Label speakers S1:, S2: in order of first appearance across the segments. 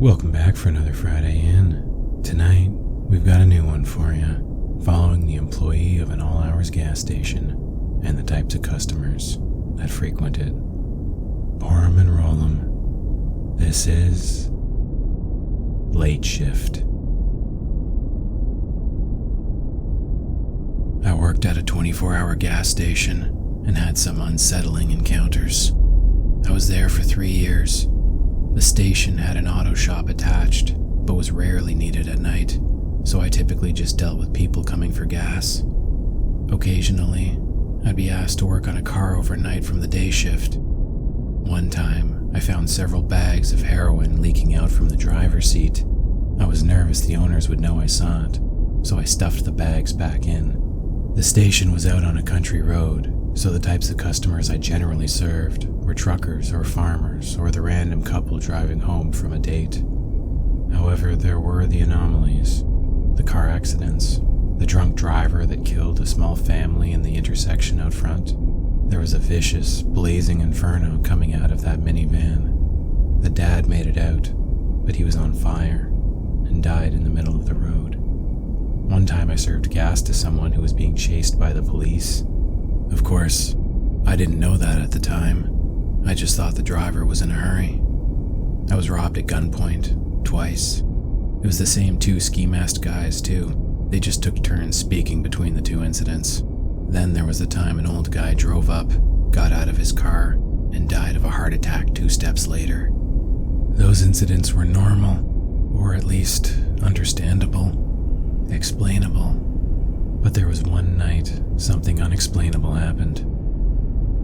S1: Welcome back for another Friday In. Tonight, we've got a new one for you, following the employee of an all-hours gas station and the types of customers that frequent it. Pour 'em and roll 'em. This is Late Shift. I worked at a 24-hour gas station and had some unsettling encounters. I was there for 3 years. The station had an auto shop attached, but was rarely needed at night, so I typically just dealt with people coming for gas. Occasionally, I'd be asked to work on a car overnight from the day shift. One time, I found several bags of heroin leaking out from the driver's seat. I was nervous the owners would know I saw it, so I stuffed the bags back in. The station was out on a country road, so the types of customers I generally served were truckers or farmers or the random couple driving home from a date. However, there were the anomalies, the car accidents, the drunk driver that killed a small family in the intersection out front. There was a vicious, blazing inferno coming out of that minivan. The dad made it out, but he was on fire and died in the middle of the road. One time I served gas to someone who was being chased by the police. Of course, I didn't know that at the time. I just thought the driver was in a hurry. I was robbed at gunpoint, twice. It was the same two ski-masked guys, too. They just took turns speaking between the two incidents. Then there was the time an old guy drove up, got out of his car, and died of a heart attack 2 steps later. Those incidents were normal, or at least understandable, explainable. But there was one night something unexplainable happened.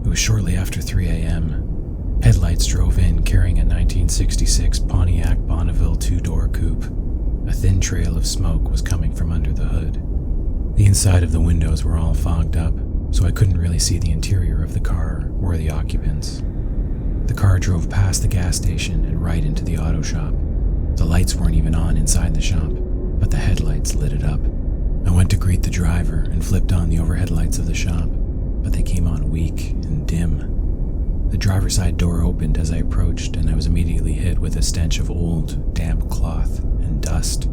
S1: It was shortly after 3 a.m. Headlights drove in carrying a 1966 Pontiac Bonneville 2-door coupe. A thin trail of smoke was coming from under the hood. The inside of the windows were all fogged up, so I couldn't really see the interior of the car or the occupants. The car drove past the gas station and right into the auto shop. The lights weren't even on inside the shop, but the headlights lit it up. I went to greet the driver and flipped on the overhead lights of the shop, but they came on weak and dim. The driver's side door opened as I approached, and I was immediately hit with a stench of old, damp cloth and dust.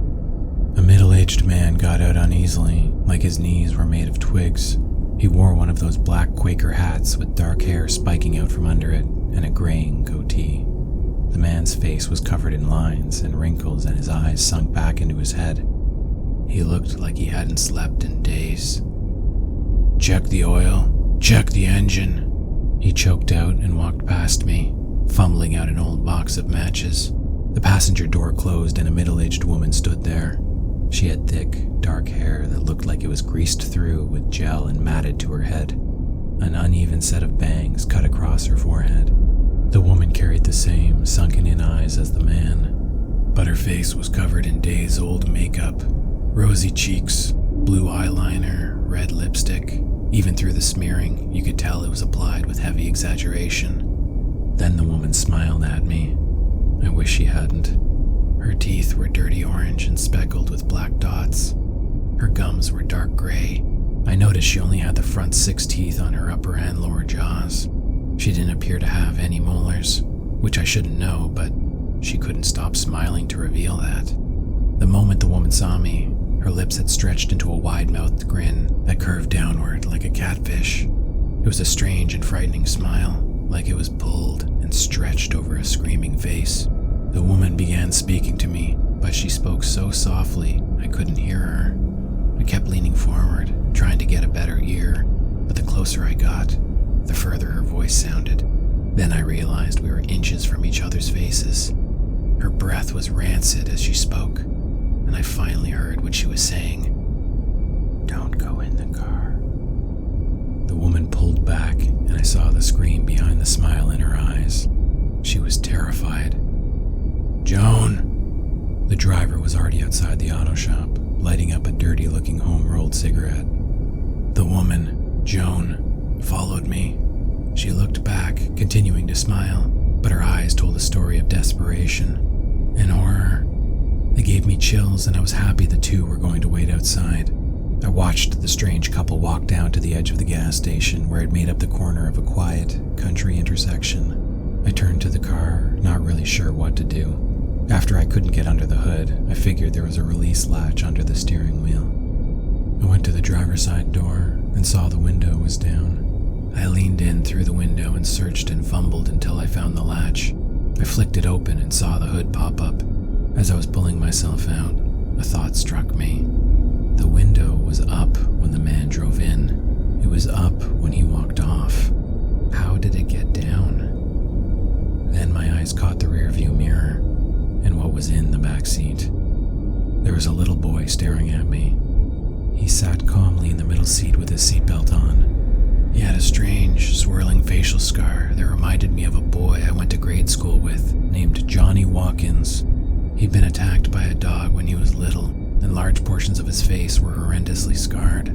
S1: A middle-aged man got out uneasily, like his knees were made of twigs. He wore one of those black Quaker hats with dark hair spiking out from under it and a graying goatee. The man's face was covered in lines and wrinkles, and his eyes sunk back into his head. He looked like he hadn't slept in days. "Check the oil, check the engine," he choked out and walked past me, fumbling out an old box of matches. The passenger door closed and a middle-aged woman stood there. She had thick, dark hair that looked like it was greased through with gel and matted to her head. An uneven set of bangs cut across her forehead. The woman carried the same sunken-in eyes as the man, but her face was covered in days-old makeup. Rosy cheeks, blue eyeliner, red lipstick. Even through the smearing, you could tell it was applied with heavy exaggeration. Then the woman smiled at me. I wish she hadn't. Her teeth were dirty orange and speckled with black dots. Her gums were dark gray. I noticed she only had the front 6 teeth on her upper and lower jaws. She didn't appear to have any molars, which I shouldn't know, but she couldn't stop smiling to reveal that. The moment the woman saw me, her lips had stretched into a wide-mouthed grin that curved downward like a catfish. It was a strange and frightening smile, like it was pulled and stretched over a screaming face. The woman began speaking to me, but she spoke so softly I couldn't hear her. I kept leaning forward, trying to get a better ear, but the closer I got, the further her voice sounded. Then I realized we were inches from each other's faces. Her breath was rancid as she spoke, and I finally heard what she was saying. "Don't go in the car." The woman pulled back, and I saw the scream behind the smile in her eyes. She was terrified. "Joan!" The driver was already outside the auto shop, lighting up a dirty-looking home-rolled cigarette. The woman, Joan, followed me. She looked back, continuing to smile, but her eyes told a story of desperation and horror. They gave me chills, and I was happy the two were going to wait outside. I watched the strange couple walk down to the edge of the gas station where it made up the corner of a quiet, country intersection. I turned to the car, not really sure what to do. After I couldn't get under the hood, I figured there was a release latch under the steering wheel. I went to the driver's side door and saw the window was down. I leaned in through the window and searched and fumbled until I found the latch. I flicked it open and saw the hood pop up. As I was pulling myself out, a thought struck me. The window was up when the man drove in. It was up when he walked off. How did it get down? Then my eyes caught the rearview mirror and what was in the back seat. There was a little boy staring at me. He sat calmly in the middle seat with his seatbelt on. He had a strange, swirling facial scar that reminded me of a boy I went to grade school with named Johnny Watkins. He'd been attacked by a dog when he was little, and large portions of his face were horrendously scarred.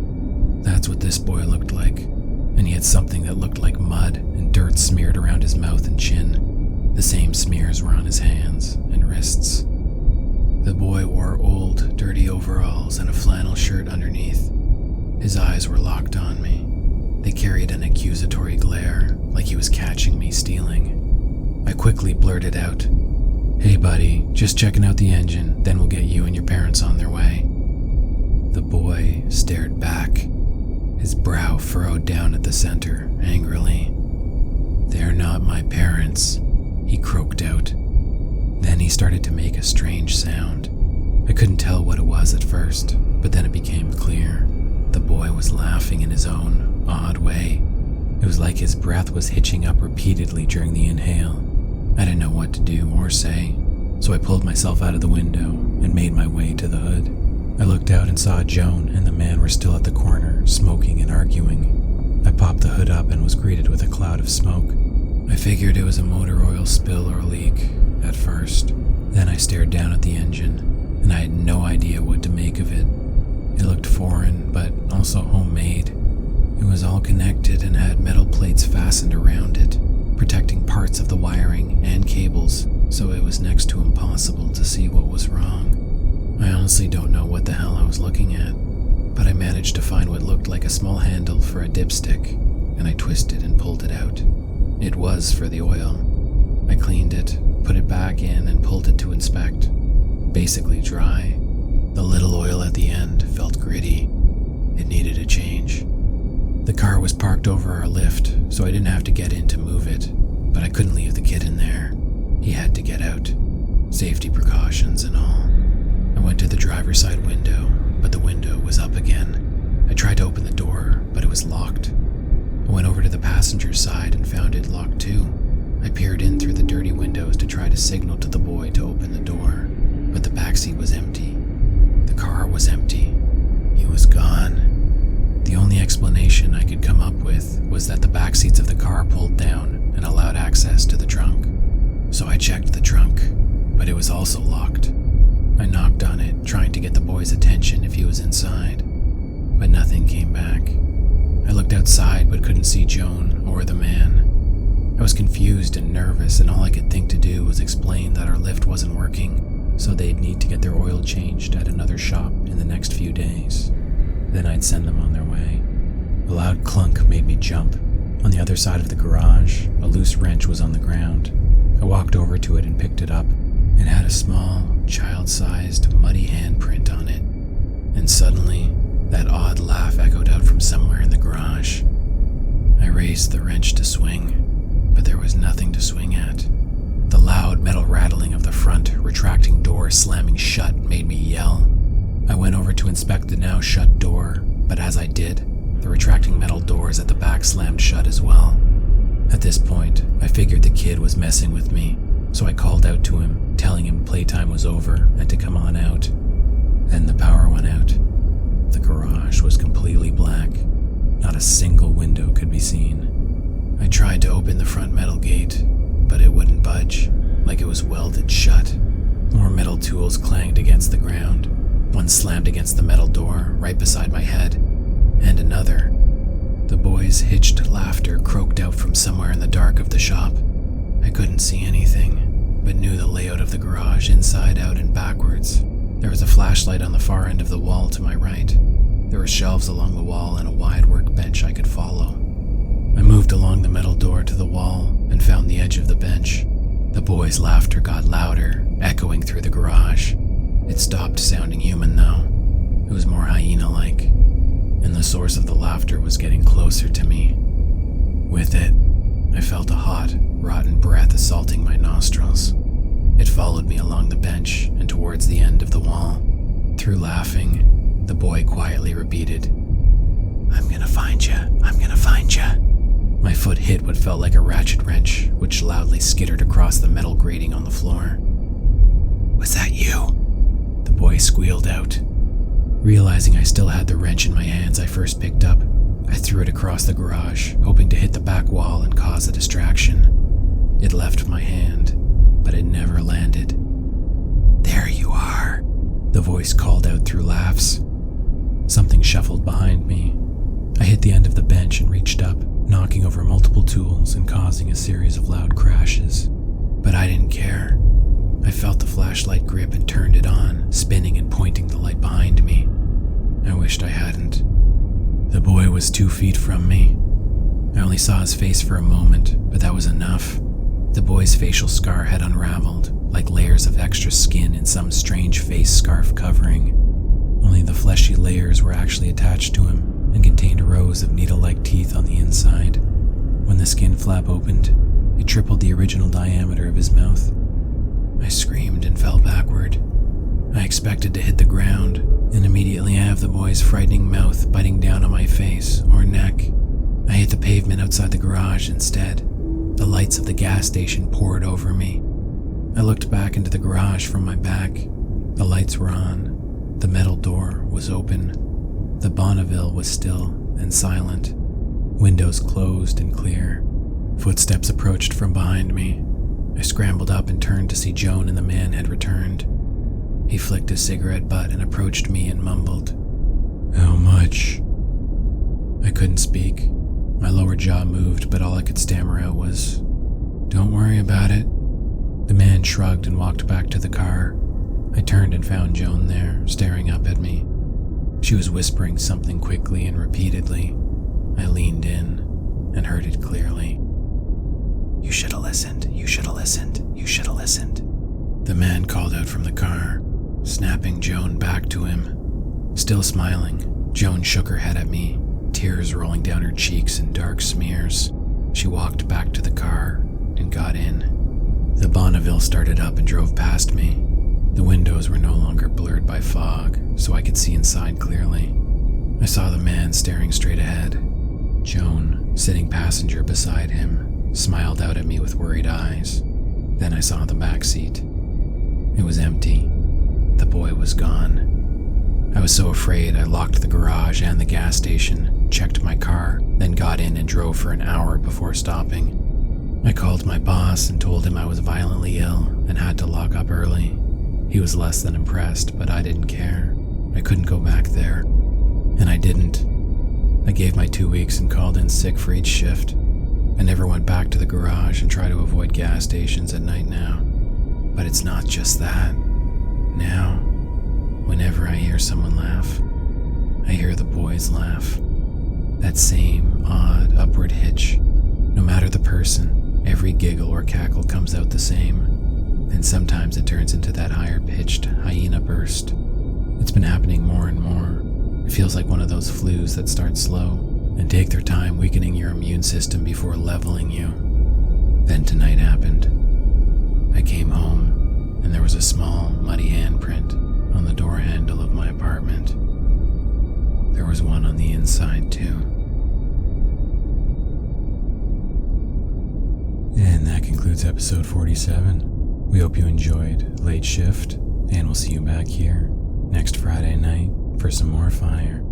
S1: That's what this boy looked like, and he had something that looked like mud and dirt smeared around his mouth and chin. The same smears were on his hands and wrists. The boy wore old, dirty overalls and a flannel shirt underneath. His eyes were locked on me. They carried an accusatory glare, like he was catching me stealing. I quickly blurted out, "Hey buddy, just checking out the engine, then we'll get you and your parents on their way." The boy stared back, his brow furrowed down at the center, angrily. "They're not my parents," he croaked out. Then he started to make a strange sound. I couldn't tell what it was at first, but then it became clear. The boy was laughing in his own odd way. It was like his breath was hitching up repeatedly during the inhale. I didn't know what to do or say, so I pulled myself out of the window and made my way to the hood. I looked out and saw Joan and the man were still at the corner, smoking and arguing. I popped the hood up and was greeted with a cloud of smoke. I figured it was a motor oil spill or leak at first. Then I stared down at the engine, and I had no idea what to make of it. It looked foreign, but also homemade. It was all connected and had metal plates fastened around it, protecting parts of the wiring and cables, so it was next to impossible to see what was wrong. I honestly don't know what the hell I was looking at, but I managed to find what looked like a small handle for a dipstick, and I twisted and pulled it out. It was for the oil. I cleaned it, put it back in, and pulled it to inspect. Basically dry. The little oil at the end felt gritty. It needed a change. The car was parked over our lift, so I didn't have to get in to move it, but I couldn't leave the kid in there. He had to get out. Safety precautions and all. I went to the driver's side window, but the window was up again. I tried to open the door, but it was locked. I went over to the passenger side and found it locked too. I peered in through the dirty windows to try to signal to the boy to open the door, but the backseat was empty. The car was empty. He was gone. The only explanation I could come up with was that the back seats of the car pulled down and allowed access to the trunk. So I checked the trunk, but it was also locked. I knocked on it, trying to get the boy's attention if he was inside, but nothing came back. I looked outside but couldn't see Joan or the man. I was confused and nervous, and all I could think to do was explain that our lift wasn't working, so they'd need to get their oil changed at another shop in the next few days. Then I'd send them on their way. A loud clunk made me jump. On the other side of the garage, a loose wrench was on the ground. I walked over to it and picked it up. It had a small, child-sized, muddy handprint on it. And suddenly, that odd laugh echoed out from somewhere in the garage. I raised the wrench to swing, but there was nothing to swing at. The loud metal rattling of the front, retracting door slamming shut made me yell. I went over to inspect the now shut door, but as I did, the retracting metal doors at the back slammed shut as well. At this point, I figured the kid was messing with me, so I called out to him, telling him playtime was over and to come on out. Then the power went out. The garage was completely black. Not a single window could be seen. I tried to open the front metal gate, but it wouldn't budge, like it was welded shut. More metal tools clanged against the ground. One slammed against the metal door right beside my head, and another. The boy's hitched laughter croaked out from somewhere in the dark of the shop. I couldn't see anything, but knew the layout of the garage inside out and backwards. There was a flashlight on the far end of the wall to my right. There were shelves along the wall and a wide workbench I could follow. I moved along the metal door to the wall and found the edge of the bench. The boy's laughter got louder, echoing through the garage. It stopped sounding human though. It was more hyena-like, and the source of the laughter was getting closer to me. With it, I felt a hot, rotten breath assaulting my nostrils. It followed me along the bench and towards the end of the wall. Through laughing, the boy quietly repeated, "I'm gonna find ya, I'm gonna find ya." My foot hit what felt like a ratchet wrench, which loudly skittered across the metal grating on the floor. "Was that you?" the boy squealed out. Realizing I still had the wrench in my hands I first picked up, I threw it across the garage, hoping to hit the back wall and cause a distraction. It left my hand, but it never landed. "There you are," the voice called out through laughs. Something shuffled behind me. I hit the end of the bench and reached up, knocking over multiple tools and causing a series of loud crashes. But I didn't care. I felt the flashlight grip and turned it on, spinning and pointing the light behind me. I wished I hadn't. The boy was 2 feet from me. I only saw his face for a moment, but that was enough. The boy's facial scar had unraveled, like layers of extra skin in some strange face scarf covering. Only the fleshy layers were actually attached to him and contained rows of needle-like teeth on the inside. When the skin flap opened, it tripled the original diameter of his mouth. I screamed and fell backward. I expected to hit the ground, and immediately have the boy's frightening mouth biting down on my face or neck. I hit the pavement outside the garage instead. The lights of the gas station poured over me. I looked back into the garage from my back. The lights were on. The metal door was open. The Bonneville was still and silent. Windows closed and clear. Footsteps approached from behind me. I scrambled up and turned to see Joan and the man had returned. He flicked his cigarette butt and approached me and mumbled, "How much?" I couldn't speak. My lower jaw moved, but all I could stammer out was, "Don't worry about it." The man shrugged and walked back to the car. I turned and found Joan there, staring up at me. She was whispering something quickly and repeatedly. I leaned in and heard it clearly. "You should have listened, you should have listened, you should have listened." The man called out from the car, snapping Joan back to him. Still smiling, Joan shook her head at me, tears rolling down her cheeks in dark smears. She walked back to the car and got in. The Bonneville started up and drove past me. The windows were no longer blurred by fog, so I could see inside clearly. I saw the man staring straight ahead. Joan, sitting passenger beside him, smiled out at me with worried eyes. Then I saw the back seat. It was empty. The boy was gone. I was so afraid I locked the garage and the gas station, checked my car, then got in and drove for an hour before stopping. I called my boss and told him I was violently ill and had to lock up early. He was less than impressed, but I didn't care. I couldn't go back there. And I didn't. I gave my 2 weeks and called in sick for each shift. I never went back to the garage and try to avoid gas stations at night now. But it's not just that. Now, whenever I hear someone laugh, I hear the boys laugh. That same odd upward hitch. No matter the person, every giggle or cackle comes out the same. And sometimes it turns into that higher-pitched hyena burst. It's been happening more and more. It feels like one of those flus that start slow and take their time weakening your immune system before leveling you. Then tonight happened. I came home, and there was a small, muddy handprint on the door handle of my apartment. There was one on the inside, too. And that concludes episode 47. We hope you enjoyed Late Shift, and we'll see you back here next Friday night for some more fire.